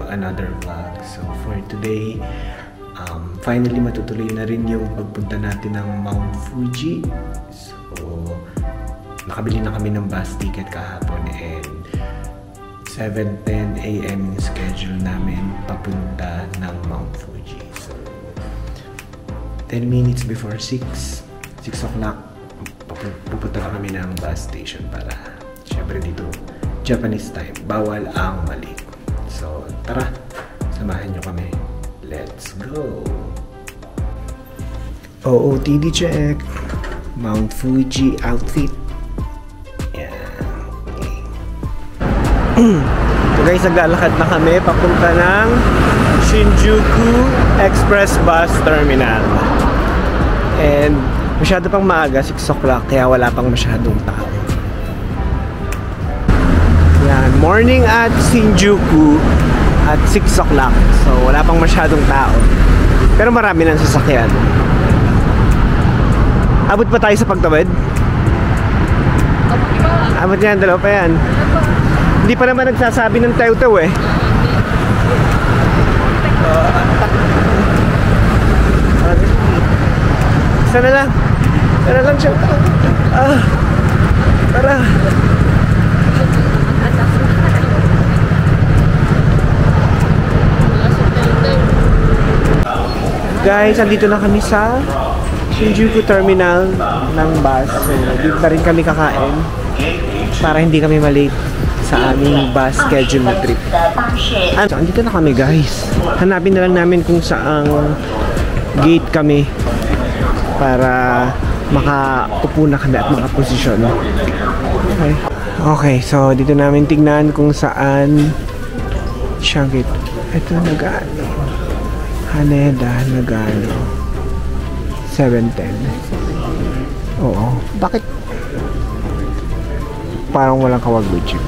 another vlog. So for today, finally matutuloy na rin yung pagpunta natin ng Mount Fuji. So nakabili na kami ng bus ticket kahapon and 7:10 AM yung schedule namin papunta ng Mount Fuji. So 10 minutes before 6 o'clock, pupunta na kami ng bus station para syempre dito Japanese time, bawal ang mali. So tara, samahan nyo kami. Let's go! OOTD check. Mount Fuji outfit. Yeah. Okay. So guys, naglalakad na kami papunta ng Shinjuku Express Bus Terminal. And masyado pang maaga, 6 o'clock, kaya wala pang masyadong tao. Yan, morning at Shinjuku at 6 o'clock. So wala pang masyadong tao. Pero marami ng sasakyan. Abot pa tayo sa pagtawid? Abot yan, dalawa pa yan. Hindi pa naman nagsasabi ng tayo-taw eh. Sana lang. Sana lang siya. Tara. Guys, andito na kami sa Shinjuku Terminal ng bus. So, dito na rin kami kakain para hindi kami malate sa aming bus schedule na trip. So, andito na kami guys. Hanapin na lang namin kung saang gate kami para makaupo na kami at makaposisyon. Okay. Okay, so dito namin tignan kung saan siyang gate. Ito, Nagano. Haneda, Nagano. 7:10. Oo. Bakit? Parang walang kawag-good chip.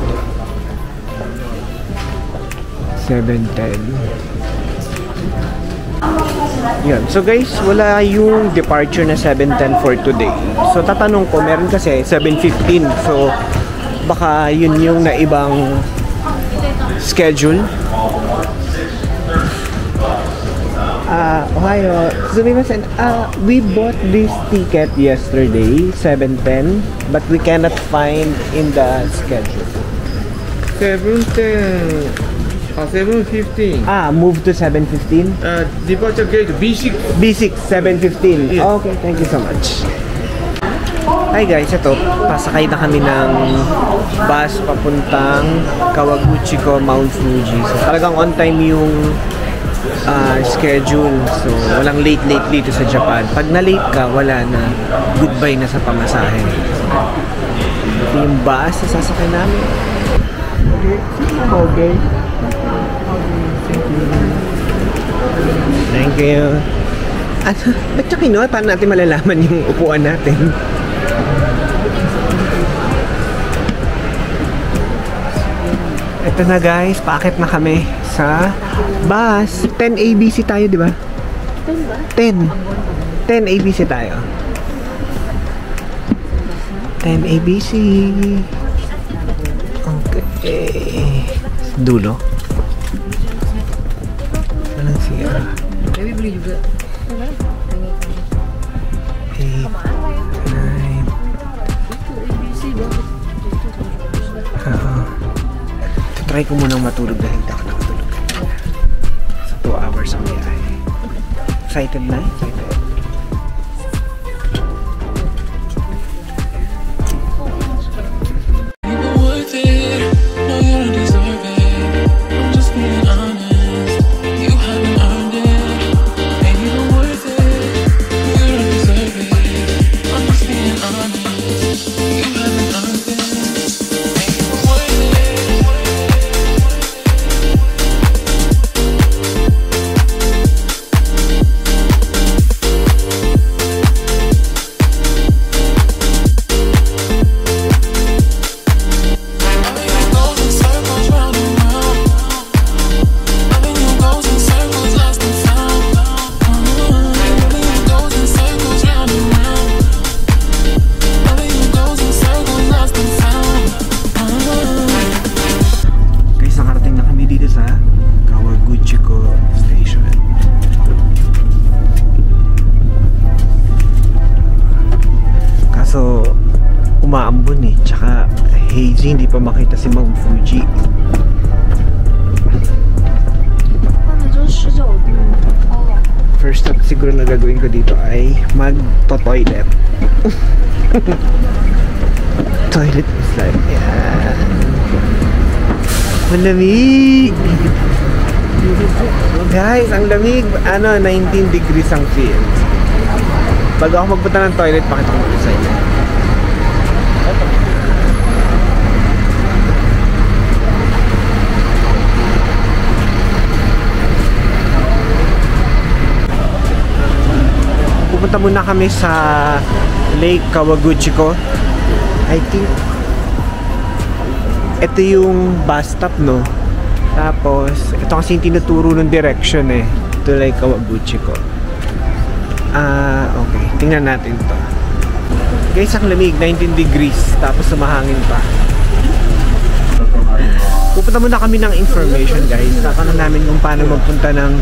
7:10. Yun. So guys, wala yung departure na 7:10 for today. So tatanong ko, meron kasi 7:15. So baka yun yung naibang schedule. Ohio, sumimasen, we bought this ticket yesterday, 7:10, but we cannot find in the schedule. 7:10. 7:15. Move to 7:15? Departure gate B6. B6, 7:15. Yeah. Okay, thank you so much. Hi guys, ito, pasakay na kami ng bus papuntang Kawaguchiko, Mount Fuji. So talagang on time yung schedule. So walang late dito sa Japan. Pag na-late ka, wala na. Goodbye na sa pamasahe. Ito yung bus na sasakay namin. Okay. Thank you. Ano? Ba't siya kinuha? Paano natin malalaman yung upuan natin? Ito na guys, paakit na kami sa bus. 10 ABC tayo, di ba? 10 ba? 10 ABC tayo. 10 ABC. Okay. Dulo. Walang siya. 8, 9. Try ko munang matulog dahil hindi ako nakatulog. Sa 2 hours ang biyahe. Excited na? Excited. hazy, hindi pa makita si Mount Fuji. First step siguro na gagawin ko dito ay magto-toilet. Toilet is like, yan. Malamig! Guys, ang lamig. 19 degrees ang feel. Bago ako magpunta ng toilet, pakita ko sa inyo. Pupunta muna kami sa Lake Kawaguchiko. I think ito yung bus stop, no? Tapos ito kasi yung tinuturo ng direction to Lake Kawaguchiko. Okay, tingnan natin to. Guys, ang lamig, 19 degrees, tapos sumahangin pa. Pupunta muna kami ng information, guys. Tatanong namin kung paano magpunta ng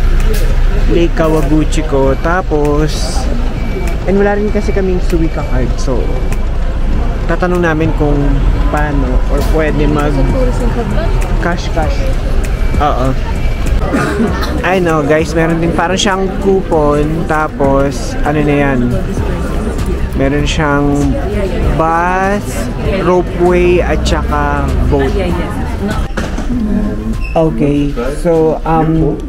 Lake Kawaguchiko. Tapos and wala rin kasi kaming Suica card, so tatanong namin kung paano or pwede mag cash. Oo. I know, guys, meron din parang siyang coupon, tapos ano na yan, meron siyang bus, ropeway at saka boat. Okay, so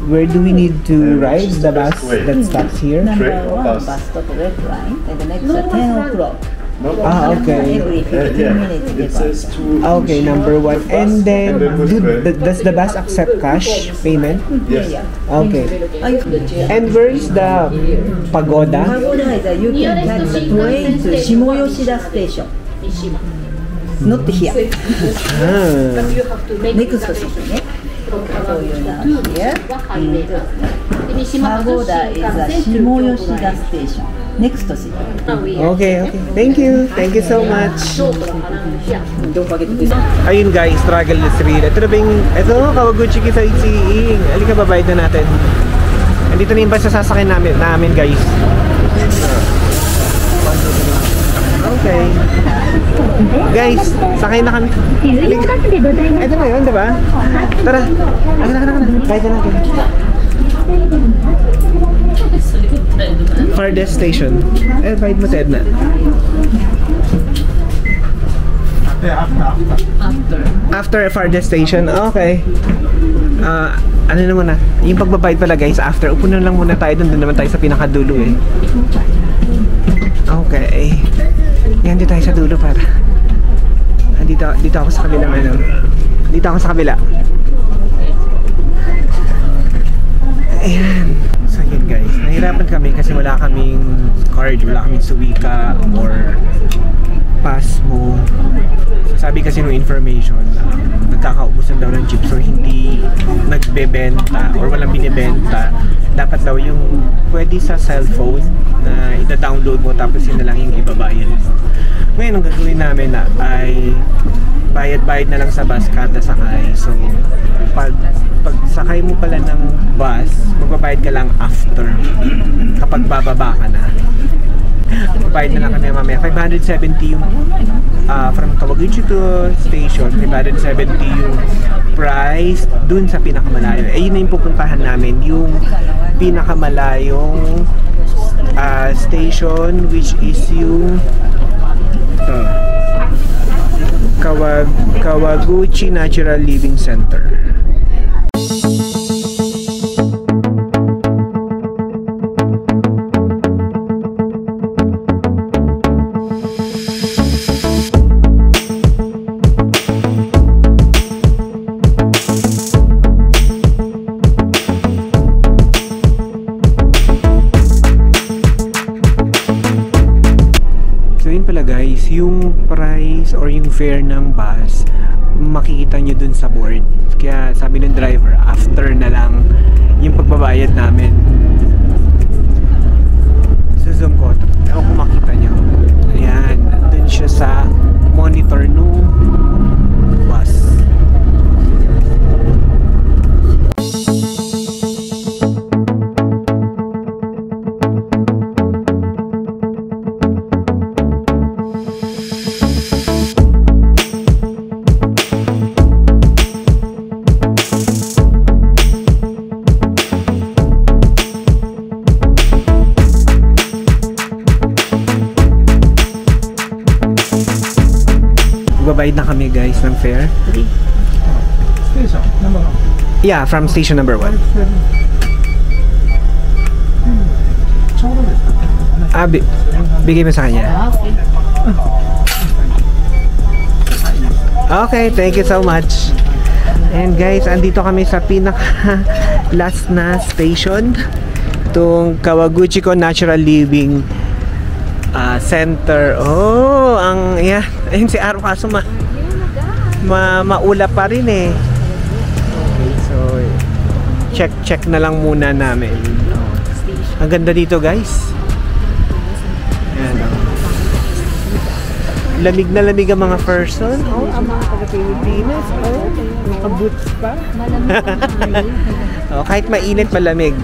where do we need to ride the bus that stops here? Number 1 bus stop red line, and the next 10 o'clock. Okay. Every 15 minutes departure. Okay, number 1. And then, does the bus accept cash payment? Yes. Okay. And where is the pagoda? Pagoda is you can catch the train to Shimoyoshida Station. Not here. Next station. So you're now here. Pagoda is a Shimoyoshida Station. Next station. Okay. Thank you so much. Don't forget to visit. Ayun guys, struggle is real. Ito na ba yung, Kawaguchiko sightseeing. Halika, babayad na natin. Andito na yung bus na sasakyan namin guys. Okay. Guys, sakay na kami. Halika. Ito na yun, diba? Tara. Ano. Bayad na natin. Farthest station. Bayad mo sa Edna. After farthest station. Okay. Ano na muna? Yung pagbabayad pala guys, after. Upo na lang muna tayo. Doon naman tayo sa pinakadulo Okay. Yan, dito tayo sa dulo para. Dito ako sa kabilang Dito ako sa kabila. Ayan. So yun guys, nahirapan kami kasi wala kaming card, wala kaming Suica or Pasmo. Sabi kasi no information, nagkakaubusan daw ng chips or hindi nagbebenta or walang binibenta. Dapat daw yung pwede sa cellphone na ida-download mo tapos yun na lang yung ibabayad mo. Ngayon, ang gagawin namin ay bayad-bayad na lang sa bus kada sakay. So, pag sakay mo pala ng bus, magbabayad ka lang after kapag bababa ka na. Magbabayad na lang kami mamaya. 570 yung from Kawaguchiko station, 570 yung price dun sa pinakamalayo. Yun na yung pupuntahan namin, yung pinakamalayong station, which is yung Kawaguchi Natural Living Center. Guys, yung price or yung fare ng bus makikita nyo dun sa board. Kaya sabi ng driver, after na lang yung pagbabayad namin. Zoom ko. Ewan kung makita nyo. Ayan, dun siya sa monitor no bus. Nagbabayad na kami guys ng fare. Station number 1. Yeah, from station number 1. Bigay mo sa kanya. Okay, thank you so much. And guys, andito kami sa pinaka last na station, itong Kawaguchiko Natural Living Center. Oh, yeah. Ayun si Aro, kaso maula pa rin eh. Okay, so check na lang muna namin. Ang ganda dito guys. Ayan, lamig na lamig ang mga person. Oh, ang mga taga-Pilipinas. Oh, naka-boots pa. Oh, kahit mainit, malamig.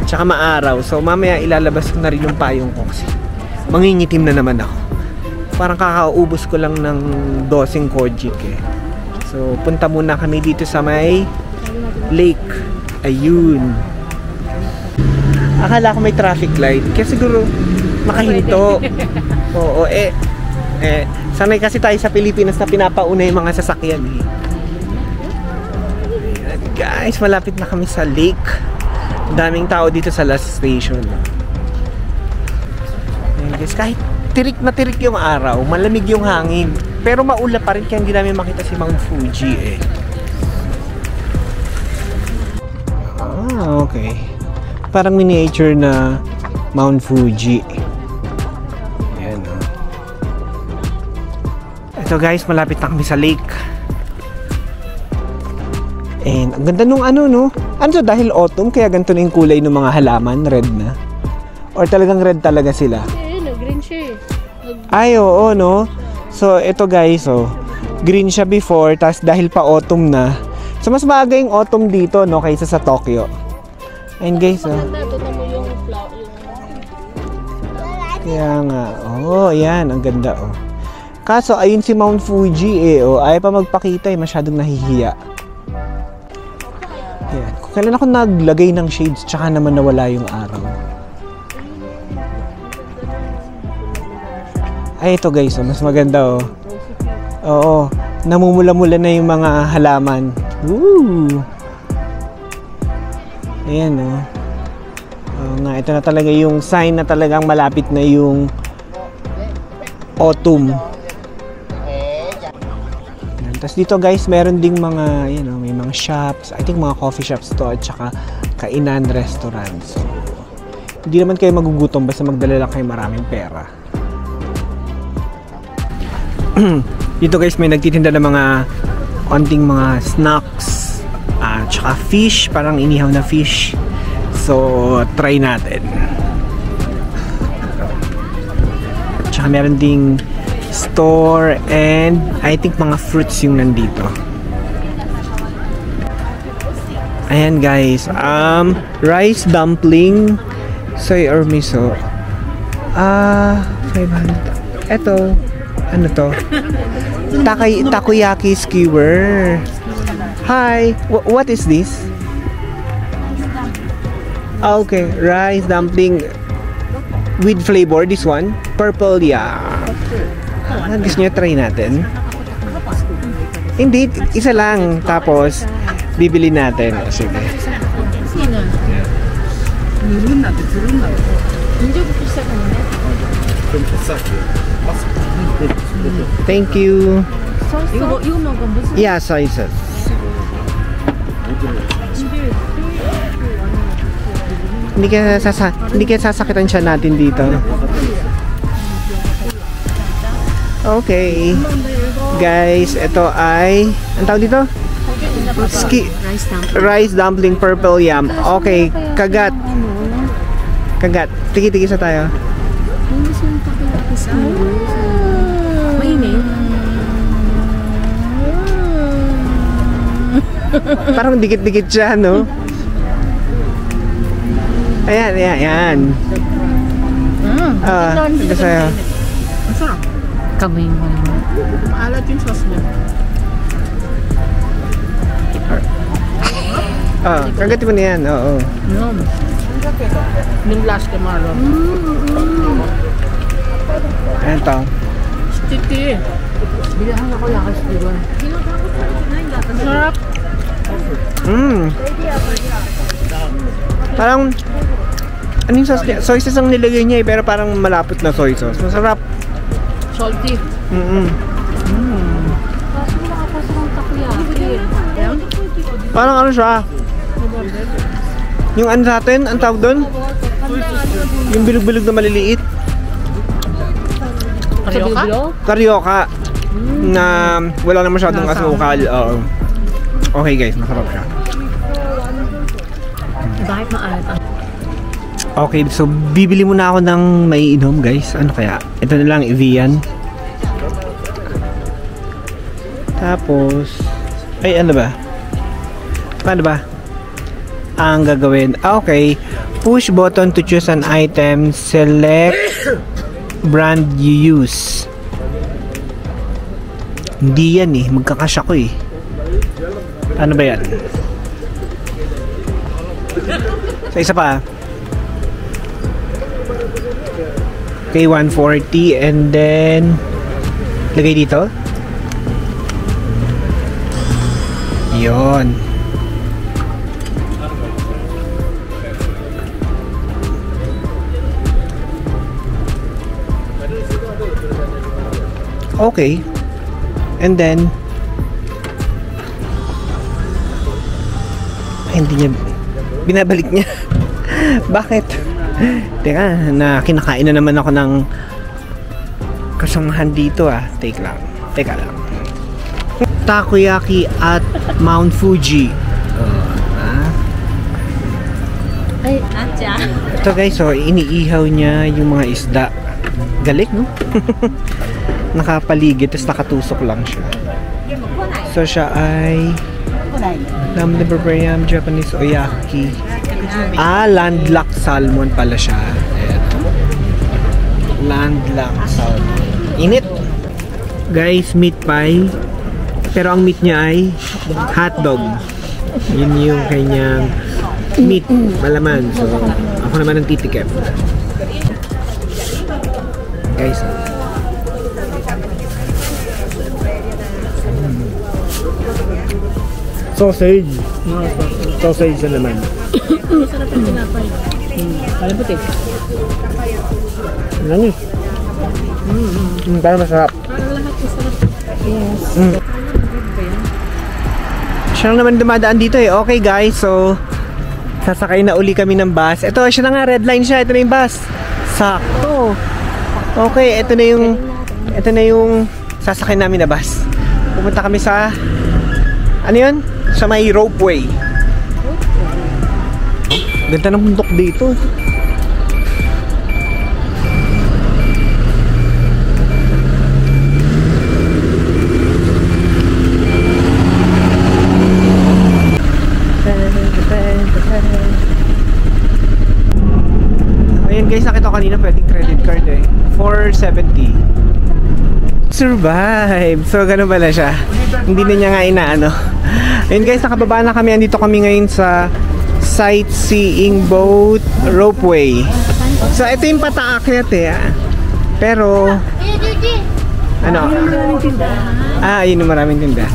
Tsaka maaraw. So mamaya ilalabas ko na rin yung payong ko kasi mangingitim na naman ako. Parang kakaubos ko lang ng dosing Kojic eh. So punta muna kami dito sa may lake. Ayun. Akala ko may traffic light. Kaya siguro makahinto. Oo, sanay kasi tayo sa Pilipinas na pinapauna yung mga sasakyan eh. Ayan, guys, malapit na kami sa lake. Daming tao dito sa last station. Ayan, guys, kahit tirik na tirik yung araw, malamig yung hangin, pero maula pa rin kaya hindi namin makita si Mount Fuji eh. Okay. Parang miniature na Mount Fuji. Ayan, oh. Ito guys, malapit na kami sa lake. And ang ganda nung ano, no? Ano to, dahil autumn kaya ganito na yung kulay ng mga halaman, red na? Or talagang red talaga sila? Green siya eh. Ay, oo, no? So, ito guys, oh. Green siya before, tas dahil pa autumn na. So, mas maaga yung autumn dito, no? Kaysa sa Tokyo. And guys, oh. Maganda, mo yung flower. Kaya nga, oh, ayan, ang ganda, oh. Kaso, ayun si Mount Fuji, eh, oh. Ayaw pa magpakita, eh. Masyadong nahihiya. Ayan. Kung kailan ako naglagay ng shades, tsaka naman nawala yung araw. Ay, ito guys, oh, mas maganda, oh. Oo, namumula-mula na yung mga halaman. Woo! Ayan, oh. Oo nga, ito na talaga yung sign na talagang malapit na yung autumn. Tapos dito guys, meron ding mga, you know, may mga shops. I think mga coffee shops to at saka kainan, restaurants. So, hindi naman kayo magugutom basta magdala lang kayo maraming pera. Dito guys, may nagtitinda ng mga onting mga snacks at saka fish, parang inihaw na fish. So, try natin. Tsaka meron ding store and I think mga fruits yung nandito. Ayan guys, rice dumpling, soy or miso. 500. Eto, ano to? Takoyaki skewer. Hi, what is this? Okay, rice dumpling with flavor, this one. Purple, yeah. Gusto nyo try natin? Hindi, isa lang. Tapos, bibili natin. Sige. Thank you. Yeah, sauce. Hindi kaya sasakitan siya natin dito. Okay. Guys, ito ay ang tawag dito? Rice dumpling purple yam. Okay, kagat. Kagat. Tiki-tiki sa tayo. Mainit. Parang dikit-dikit siya, no? Ayan, ayan, ayan. Ito sa'yo. Kamay mo naman. Maalat yung sauce mo. Kagatin mo na yan, oo. Yung last kamaro. Ayan to. Sticky. Bilahan ako lang kasi diba? Sarap. Parang ano yung sauce niya? Soy sauce ang nilagay niya pero parang malapot na soy sauce. Masarap. Salty. Kaso nakapasok ang takoyaki. Parang ano siya? Yung ano natin, ang tawag doon? Yung bilog-bilog na maliliit. Karyoka? Karyoka. Na wala na masyadong asukal. Oo. Okay guys, masarap siya. Bakit maalat ang... Okay, so bibili muna ako ng maiinom guys. Ano kaya? Ito na lang, Evian. Tapos, ay ano ba? Paano ba? Ang gagawin. Okay. Push button to choose an item. Select brand you use. Hindi yan eh. Magkakasya ko eh. Ano ba yan? So, isa pa. Okay, 140 and then lagay dito. Yon. Okay. And then hindi niya binabalik niya. Bakit? Teka, na kinakain na naman ako ng kasamahan dito ah. Teka lang. Takoyaki at Mount Fuji. Ay, atya. Ito guys, so iniihaw niya yung mga isda. Galing, no? Nakapaligid, tapos nakatusok lang siya. So siya ay Lam Librarium Japanese Oyaki. Landlocked salmon pala siya. Ayan. Landlocked salmon. Init! Guys, meat pie. Pero ang meat niya ay hotdog. Yun yung kanyang meat, malaman. So, ako naman ang titikim. Guys, sausage. Sausage na naman. Sarap ang tinapay. Kalabot eh. Langis. Parang masarap. Parang lahat masarap. Yes. Siya lang naman dumadaan dito eh. Okay guys, so sasakay na uli kami ng bus. Ito, siya na nga, red line siya. Ito na yung bus. Sakto. Okay, ito na yung sasakay namin na bus. Pupunta kami sa ano yun? Sa may ropeway. Ganda ng bundok dito. Ayan guys, nakita ko kanina pwedeng credit card eh. 470. Survive! So ganun pala siya. Hindi na niya nga inaano. Ayun guys, nakababa na kami. Andito kami ngayon sa sightseeing boat ropeway. So ito yung pataakyat eh. Pero ano? Ayun yung maraming tinda.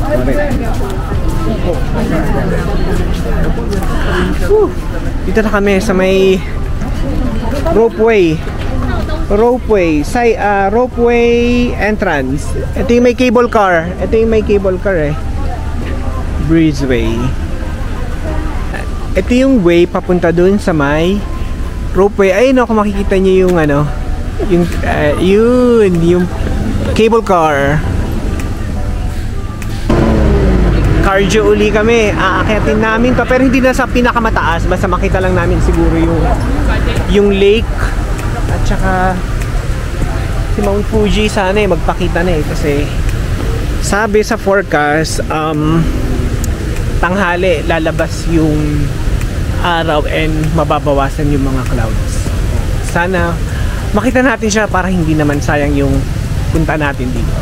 Dito na kami sa may ropeway. Ropeway entrance. Ito yung may cable car. Breezeway. Ito yung way papunta dun sa may ropeway. Ayun ako, makikita niyo yung ano, yung cable car. Cardio uli kami. Aakyatin namin to, pero hindi na sa pinakamataas, basta makita lang namin siguro yung lake at saka si Mount Fuji. Sana magpakita na kasi sabi sa forecast tanghali lalabas yung araw and mababawasan yung mga clouds. Sana makita natin siya para hindi naman sayang yung punta natin dito.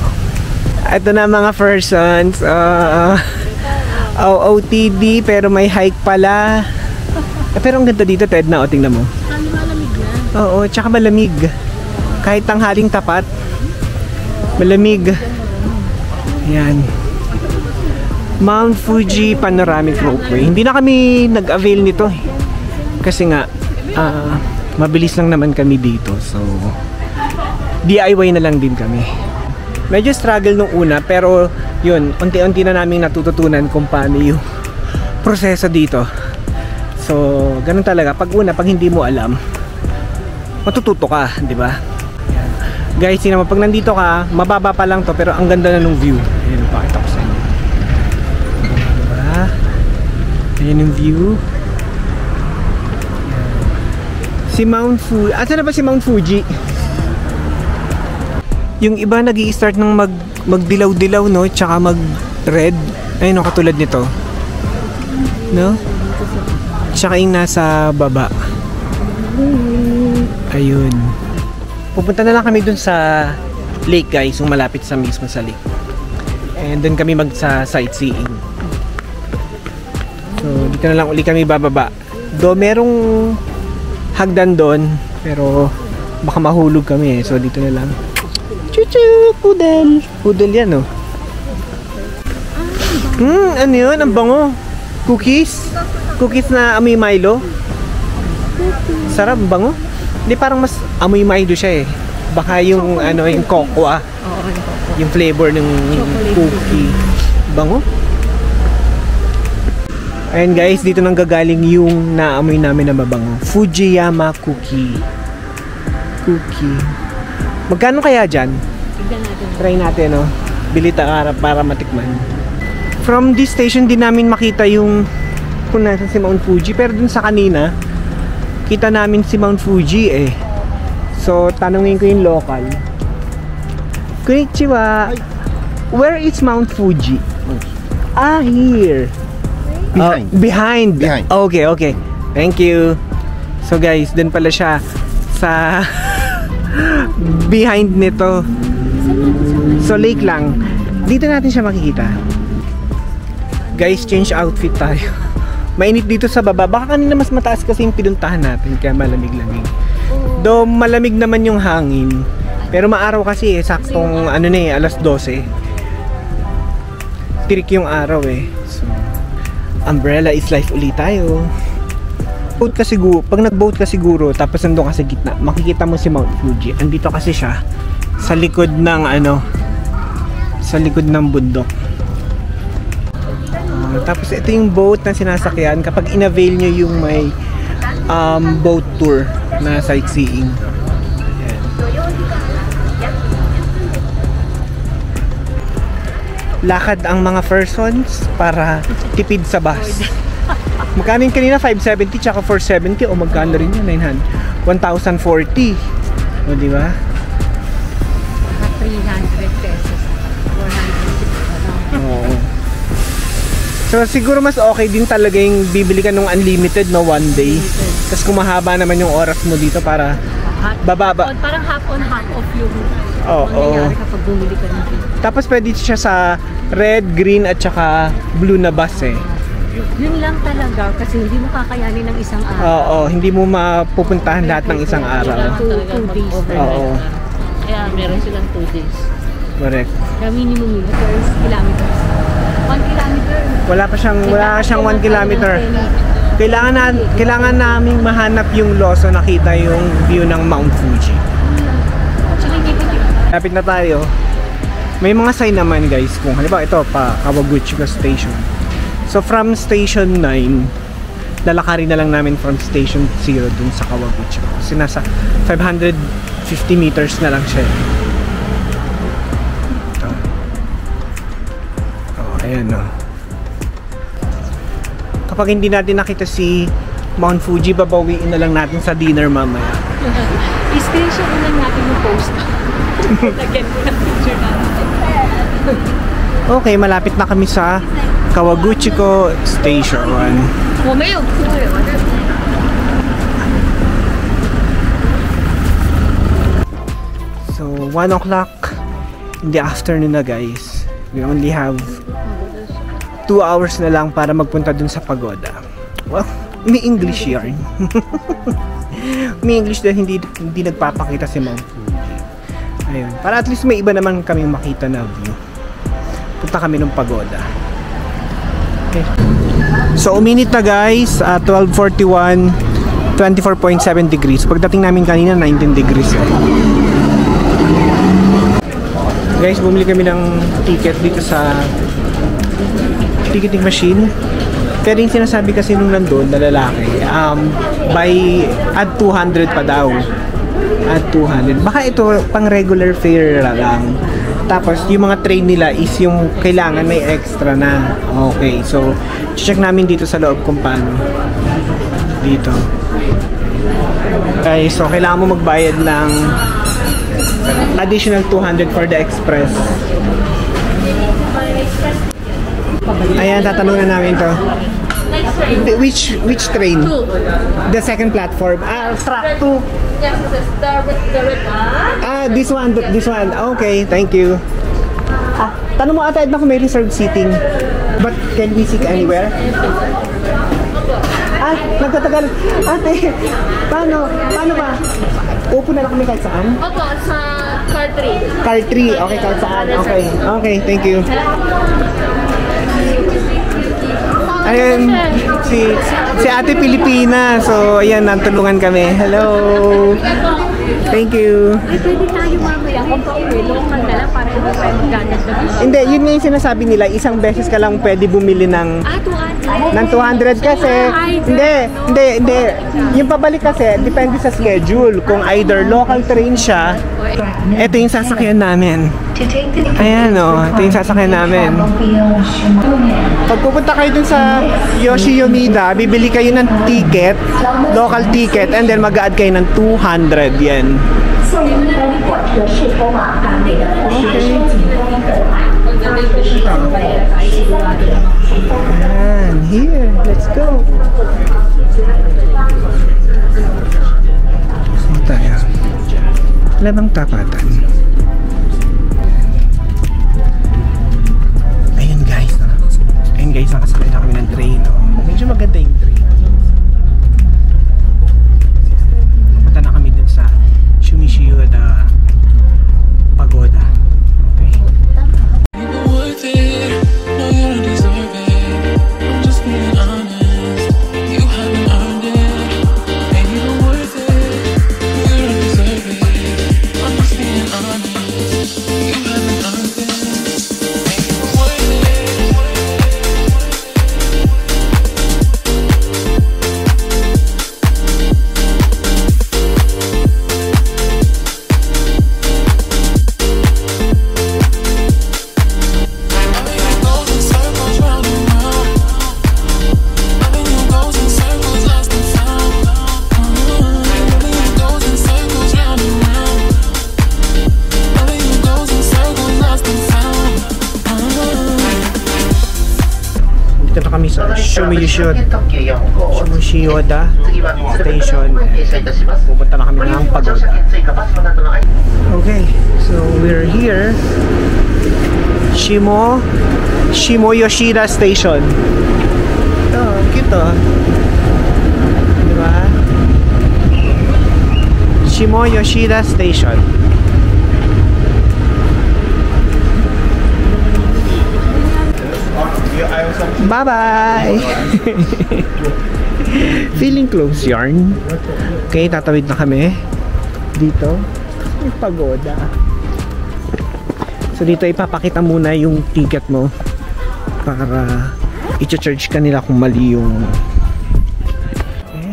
Ito na mga persons, OOTD pero may hike pala. Pero ang ganda dito, Ted, na tingnan mo. Malamig na. Oo, tsaka malamig. Kahit tanghaling tapat, malamig. Yan. Mount Fuji Panoramic Ropeway. Hindi na kami nag-avail nito eh. Kasi nga, mabilis lang naman kami dito. So, DIY na lang din kami. Medyo struggle nung una, pero yun, unti-unti na namin natututunan kung paano yung proseso dito. So, ganun talaga. Pag hindi mo alam, matututo ka, di ba? Guys, naman, pag nandito ka, mababa pa lang to, pero ang ganda na nung view. Ayan, pakita ko sa inyo. Diba? Ayan yung view. Si Mount Fuji. Asa na ba si Mount Fuji? Yung iba nag-i-start ng magdilaw-dilaw, no? Tsaka mag-red. Ayun, no, katulad nito. No? Tsaka yung nasa baba. Ayun. Pupunta na lang kami dun sa lake, guys. Yung malapit sa mismo sa lake. And dun kami magsa-sightseeing. So, dito na lang uli kami bababa. Do merong hagdan doon, pero baka mahulog kami eh. So, dito na lang. Chuchu! Poodle! Poodle yan, oh. Ano yun? Ang bango. Cookies? Cookies na amoy Milo? Sarap, bango. Hindi, parang mas amoy Milo siya eh. Baka yung, yung cocoa. Yung flavor ng cookie. Bango. Ayan guys, dito nang gagaling yung naamoy namin na mabango. Fujiyama cookie. Magkano kaya dyan? Try natin, no? Bili para matikman. From this station din namin makita yung kung nasa si Mount Fuji. Pero dun sa kanina, kita namin si Mount Fuji eh. So, tanungin ko yung local. Konnichiwa. Where is Mount Fuji? Here. Behind. Behind. Okay. Thank you. So guys, dun pala siya sa behind nito. So lake lang. Dito natin siya makikita. Guys, change outfit tayo. Mainit dito sa baba. Baka kanina mas mataas kasi yung pinuntahan natin, kaya malamig-lamig. Do malamig naman yung hangin. Pero maaraw kasi eh, saktong alas 12. Tirik yung araw eh. So, umbrella is life ulit tayo. Boat ka siguro, pag nag-boat ka siguro, tapos nandun ka sa gitna, makikita mo si Mount Fuji. Andito kasi siya sa likod ng sa likod ng bundok. Tapos ito yung boat na sinasakyan kapag in-avail nyo yung may boat tour na sightseeing. Ayan. Lakad ang mga persons para tipid sa bus. Magkano yung kanina? 570 tsaka 470 o magkano rin yun? 900 1,040. O diba? 300 pesos. 460. Oo. So siguro mas okay din talaga yung bibili ka ng unlimited no one day. Tapos kung mahaba naman yung oras mo dito para bababa. Parang half on half off yung nangyayari kapag bumili ka ng ticket. Tapos pwede siya sa red, green at saka blue na bus eh. Yun lang talaga kasi hindi mo kakayanin ng isang araw. Oo, hindi mo mapupuntahan lahat ng isang araw. 2 days. Oo. Kaya meron silang 2 days. Correct. Kaya minimum kilometers. 1 kilometer. Wala siyang 1 kilometer. Kailangan naming mahanap yung Loso, nakita yung view ng Mount Fuji. Lapit na tayo. May mga sign naman guys kung halimbawa ito pa Kawaguchiko Station. So from Station 9, lalakarin na lang namin from Station 0 dun sa Kawaguchiko. Kasi nasa 550 meters na lang siya. Ayan o. Kapag hindi natin nakita si Mount Fuji, babawiin na lang natin sa dinner mamaya. I-screenshot na lang natin yung post. Lagyan ko ng picture natin. Okay, malapit na kami sa Kawaguchiko Station. So, 1 o'clock in the afternoon na guys. We only have 2 hours na lang para magpunta dun sa pagoda. Well, may English yarn. May English dahil hindi nagpapakita si Mount Fuji. Ayun. Para at least may iba naman kaming makita na view. punta kami ng pagoda. Okay. So uminit na guys, 12:41, 24.7 degrees. Pagdating namin kanina 19 degrees. Guys, bumili kami ng ticket dito sa ticketing machine. Pero yung sinasabi kasi nung nandun na lalaki, add 200 pa daw. Add 200. Baka ito pang regular fare lang. Tapos yung mga train nila is yung kailangan may extra na. Okay, so check namin dito sa loob kung paano. Dito. Okay, so kailangan mo magbayad ng additional 200 for the express. Ayan, tatanungin namin to. Which train? The second platform. Track 2. This one. Okay, thank you. Tanong mo ata Edna kung may reserved seating. But can we sit anywhere? Nagtatagal. Ate, paano ba? Upo na lang kami kahit saan? Opo, sa car 3. Car 3. Okay, kahit saan. Okay, thank you. Ayan, si Ate Pilipina. So, ayan, natulungan kami. Hello. Thank you. Pwede tayo mamaya kung pa-uwi. Lumungan na lang para hindi tayo magganat na dito. Hindi, yun nga yung sinasabi nila. Isang beses ka lang pwede bumili ng 200 kasi. Hindi. Yung pabalik kasi, depende sa schedule. Kung either local train siya, ito yung sasakyan namin. Ayan o, ito yung sasakyan namin. Pag pupunta kayo dun sa Yoshiyomida, bibili kayo ng ticket, local ticket, and then mag-add kayo ng 200 yen. Ayan, here, let's go. Saan tayo? Labang tapatan. Ayun guys, nakasakay na kami ng train. Medyo maganda yung train. Punta na kami dun sa Shumishiyoda Pagoda. Okay. Dito na kami sa Shumishiyoda Station. Pupunta na kami ng Pagoda. Okay, so we're here. Shimoyoshida Station. Ito, cute oh. Diba? Shimoyoshida Station. Bye-bye! Feeling close yarn. Okay, tatawid na kami. Dito, may pagoda. So dito ipapakita muna yung ticket mo para i-charge ka nila kung mali yung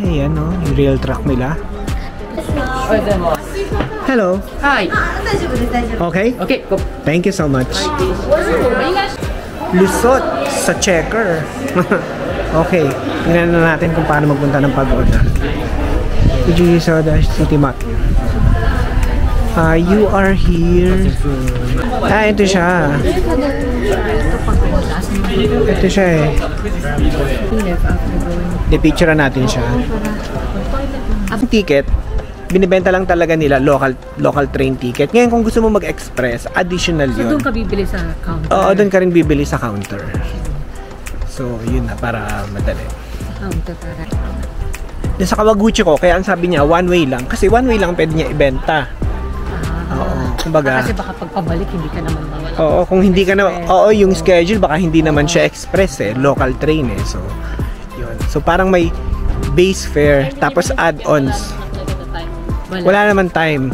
yan o, yung rail track nila. Hello. Hi. Okay? Okay, go. Thank you so much. Lusot sa checker. Okay, tingnan na natin kung paano magpunta ng pagoda. Fujisoda City Map. You are here. Ito siya. Ito siya eh. De-picture natin siya. Ang ticket, binibenta lang talaga nila local train ticket. Ngayon kung gusto mo mag-express, additional yun. So doon ka bibili sa counter? Oo, doon ka rin bibili sa counter. So, yun na, para madali. Counter para. Sa Kawaguchi ko, kaya ang sabi niya, one way lang. Kasi one way lang pwede niya ibenta. Oo. Kumbaga, Kasi baka pagpabalik, hindi ka naman oo, kung hindi ka na, oo, yung schedule, baka hindi naman siya express eh, local train eh. So, yun. So, parang may base fare, tapos add-ons. Wala naman time.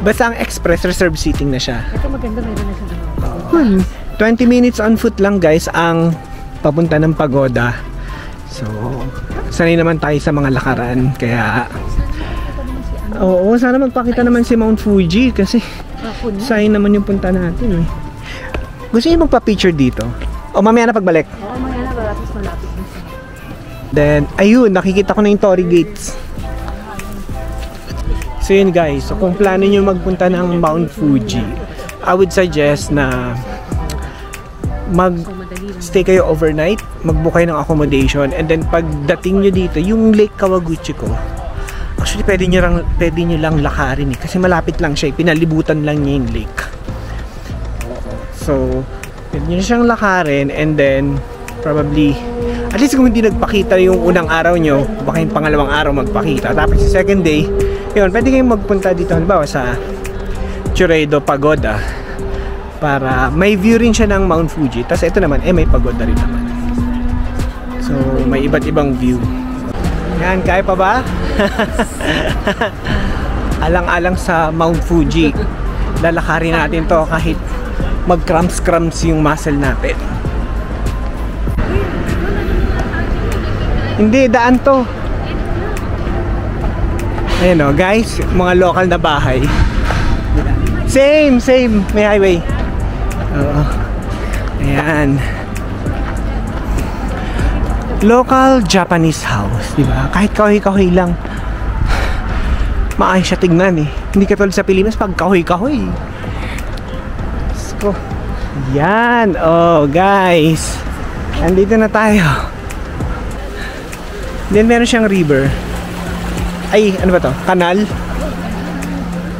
Basta ang express, reserved seating na siya. Ito maganda, meron na siya. 20 minutes on foot lang guys ang papunta ng pagoda. So, sanay naman tayo sa mga lakaran. Kaya, oo, sana magpakita naman si Mount Fuji kasi sayang naman yung punta natin eh. Gusto niyo magpa-picture dito? O mamaya na pagbalik? Oo, mga na, malapit na siya. Then, ayun, nakikita ko na yung Torii Gates. So yun guys, so kung plano nyo magpunta ng Mount Fuji, I would suggest na mag-stay kayo overnight, mag-book kayo ng accommodation, and then pagdating nyo dito, yung Lake Kawaguchi ko, actually pwede nyo lang lakarin eh, kasi malapit lang siya, pinalibutan lang niya yung lake. So, pwede nyo siyang lakarin, and then probably, at least kung hindi nagpakita yung unang araw nyo, baka yung pangalawang araw magpakita. Tapos sa second day, yun, pwede kayong magpunta dito, halimbawa sa Chureido Pagoda, para may view rin siya ng Mount Fuji. Tapos ito naman, may pagoda rin naman. So, may iba't ibang view. Yan, kaya pa ba? Alang-alang sa Mount Fuji. Lalakarin natin to kahit mag-cramps yung muscle natin. Hindi, daan to. Ayan o, guys, mga local na bahay. Same, may highway. Oo. Ayan. Local Japanese house, di ba? Kahit kahoy-kahoy lang. Maayos siya tignan eh. Hindi katulad sa Pilipinas pag kahoy-kahoy. So, yan. Oh, guys. Andito na tayo. Then meron siyang river. Ay, ano ba to? Kanal?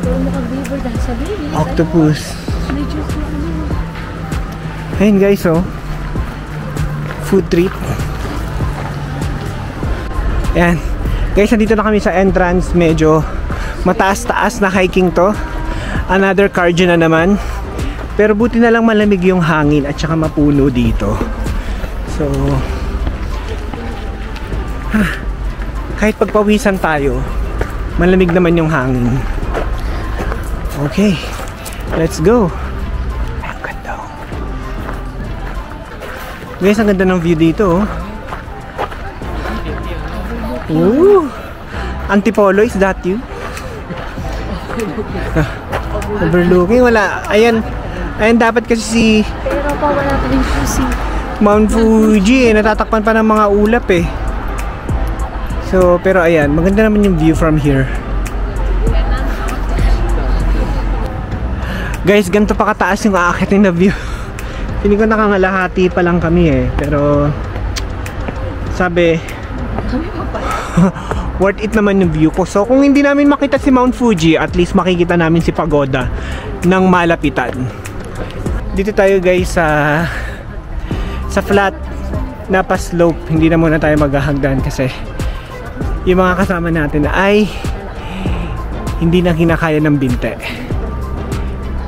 Pero makag-river dahil sa baby. Octopus. Medyo sa Ayun guys, oh. Food trip. Ayan. Guys, nandito na kami sa entrance. Medyo mataas-taas na hiking to. Another cardio na naman. Pero buti na lang malamig yung hangin at saka mapuno dito. So, kahit pagpawisan tayo, malamig naman yung hangin. Okay, let's go. Ang ganda. Guys, ang ganda ng view dito. Ooh, Antipolo, is that you? Overlooking, wala. Ayan, dapat kasi si pero pa wala pa rin pusi. Mount Fuji, natatakpan pa ng mga ulap eh. So, pero ayan, maganda naman yung view from here. Guys, ganito pa kataas yung aakitin na view. Hindi ko nakangalahati pa lang kami eh. Pero, sabi, worth it naman yung view ko. So, kung hindi namin makita si Mount Fuji, at least makikita namin si pagoda ng malapitan. Dito tayo guys sa flat na pa-slope. Hindi na muna tayo maghahagdan kasi yung mga kasama natin ay hindi na kinakaya ng binte.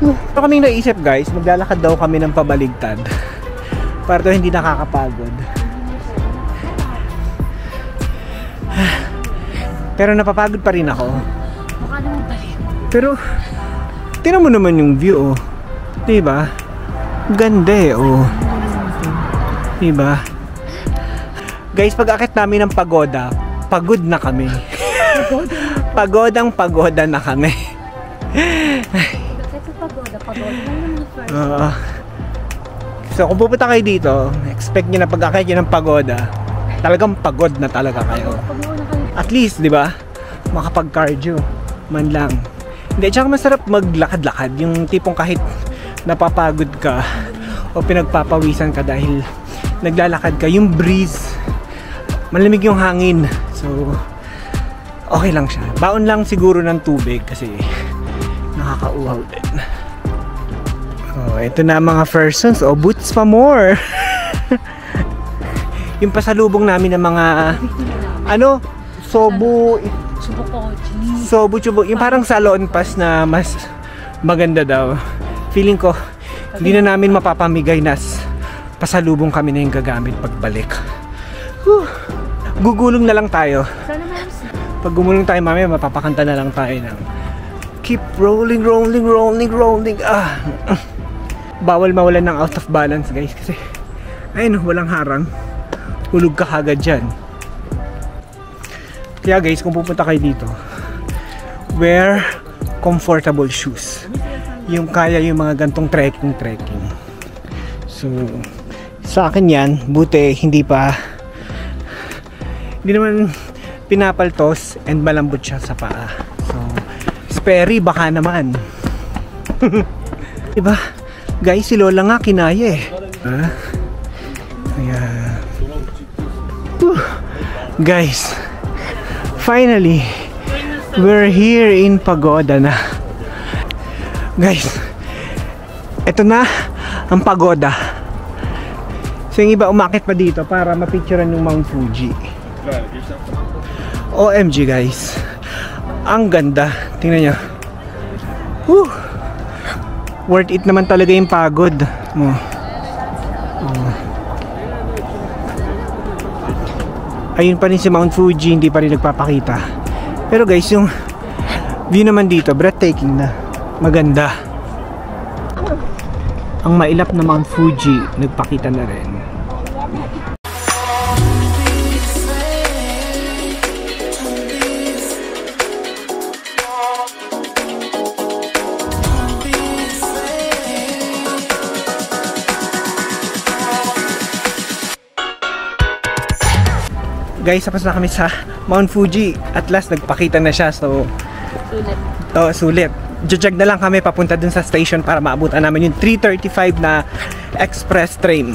So kaming naisip guys, maglalakad daw kami ng pabaligtad para to hindi nakakapagod. Pero napapagod pa rin ako. Mukha naman pa rin. Pero tingnan mo naman yung view, oh. Diba? Ganda eh, oh. Diba? Guys, pag akit namin ng pagoda, pagod na kami. Pagoda na kami. Ito pagoda naman. So kung pupunta kayo dito, expect nyo na pag akit nyo ng pagoda, talagang pagod na talaga kayo. At least, di ba? Makapag-cardio man lang. Hindi, tsaka masarap maglakad-lakad. Yung tipong kahit napapagod ka o pinagpapawisan ka dahil naglalakad ka, yung breeze, malamig yung hangin. So, okay lang siya. Baon lang siguro ng tubig kasi nakakauhaw din. Oh, ito na mga persons. Oh, boots pa more. Yung pasalubong namin ng mga sobu, chubo. Yung parang salon pass na mas maganda daw. Feeling ko, hindi na namin mapapamigay nas pasalubong kami na yung gagamit pagbalik. Gugulong na lang tayo. Pag gumulong tayo mamaya, mapapakanta na lang tayo ng keep rolling, rolling, rolling, rolling. Bawal mawalan ng out of balance guys kasi ayun, walang harang. Hulog ka agad dyan. Kaya guys, kung pupunta kayo dito, wear comfortable shoes. Yung kaya yung mga gantong trekking. So, sa akin yan, buti hindi naman pinapaltos and malambot siya sa paa. So, Sperry baka naman. Diba? Guys, si Lola nga kinaya eh. Ayan. Guys, finally, we're here in Pagoda na. Guys, eto na ang pagoda. So yung iba umakit pa dito para mapicturean yung Mount Fuji. OMG guys, ang ganda. Tingnan nyo. Worth it naman talaga yung pagod. Ayun pa rin si Mount Fuji, hindi pa rin nagpapakita. Pero guys, yung view naman dito, breathtaking na. Maganda. Ang mailap na Mount Fuji, nagpakita na rin. Guys, tapos na kami sa Mount Fuji. At last, nagpakita na siya. So, sulit. Jajag na lang kami papunta dun sa station para maabutan namin yung 3:35 na express train.